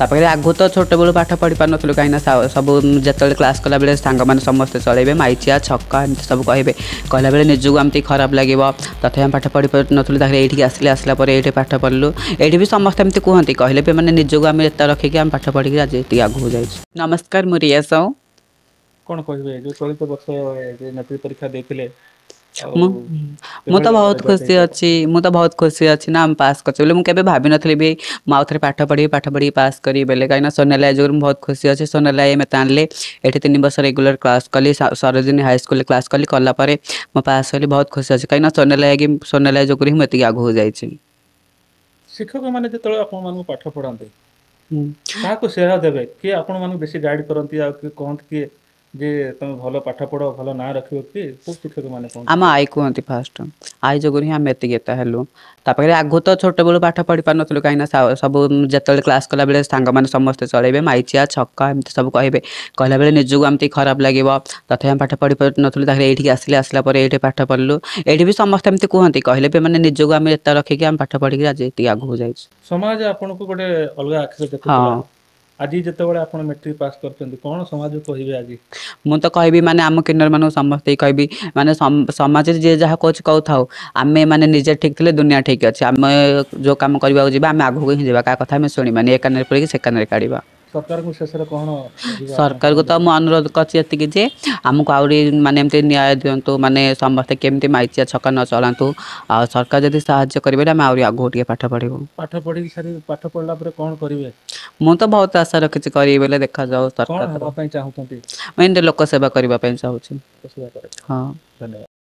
तापर आगु तो छोट बेलू पाठ पढ़ी पार नु कहीं सब जिते क्लास कला बेले सांग मैंने समस्ते चलेबे माइचिया छक्का एमती सब कहे कहला बेले निजक आमती खराब लगे तथा पाठ पढ़ी पार नुँ ये आसिले आसला ये पाठ पढ़लु ये भी समस्त एमती कहते कहले भी मैंने निजक आम एत रखिक आम पाठ पढ़ी आज ये आगू जाए। नमस्कार मु रिया साहू। कौन कहे जो चलित वर्ष मैट्रिक परीक्षा देते मु तो बहुत खुशी अच्छी बहुत खुशी अच्छी ना पास कर मुझे भाभी नी भी मुझे पाठ पढ़ी पास करी बेले कहीं सोनालिया जो बहुत खुशी अच्छी सोनालिया मत आने ये 3 वर्ष रेगुलर क्लास कली सरोजिनी हाई स्कूल क्लास कली कलापर मो पास कली बहुत खुशी अच्छी कहीं सोनालिया जो मुझे आगू जाए। शिक्षक मैंने जो आप पाठ पढ़ाते क्या सेवा देवे किए आपण बेसी गाइड करती कहते किए जे तुम भल पाठ पढ़ भल ना रख कि शिक्षक मैंने आम आई कहती फास्ट आई जो ही आम एता हेलु तापर आगु तो छोट बेलू पाठ पढ़ी पार नु कहीं सब जिते क्लास कला बेले सांग मैंने समस्ते चलेबे माइचिया छक्का एमती सब कहे कहला बेले निजक आमती खराब लगे तथा पाठ पढ़ी पार नुँ ये आसिले आसला ये पाठ पढ़लु ये भी समस्त एमती कहते कहले भी मैंने निजक आम एत रखिक आम पाठ पढ़ी आज ये आगू जाए। समाज आपन को गोटे अलग आखिर देखुला आज जितेबाला आप मेट्रिक पास कर कौन समाज कहे आज मु तो कहि माने आम किन्नर मान समस्ते कहि माने समाज जे जहाँ कह कहू था आम मैंने निजे ठीक थे दुनिया ठीक अच्छे आम जो कम करने जावा आम आगू ही जावा क्या कथा शुणी मानी एक कान पड़ी से कान काढ़ा सरकार को शेष कौन सरकार को तो मुझे अनुरोध करती जे आमको आउरी माने एमती न्याय दिंतु माने समस्ते केमती माइचिया छक्का न चलातु आ सरकार जदि साहाय्य करेंगे आम आउरी आगू टे पाठ पढ़ू पाठ पढ़ी सारी पाठ पढ़ला कौन करेंगे मु तो बहुत आशा रखी करी बेले देखा जाओ सरकार चाहते मैं लोक सेवा करने चाहिए। हाँ धन्यवाद।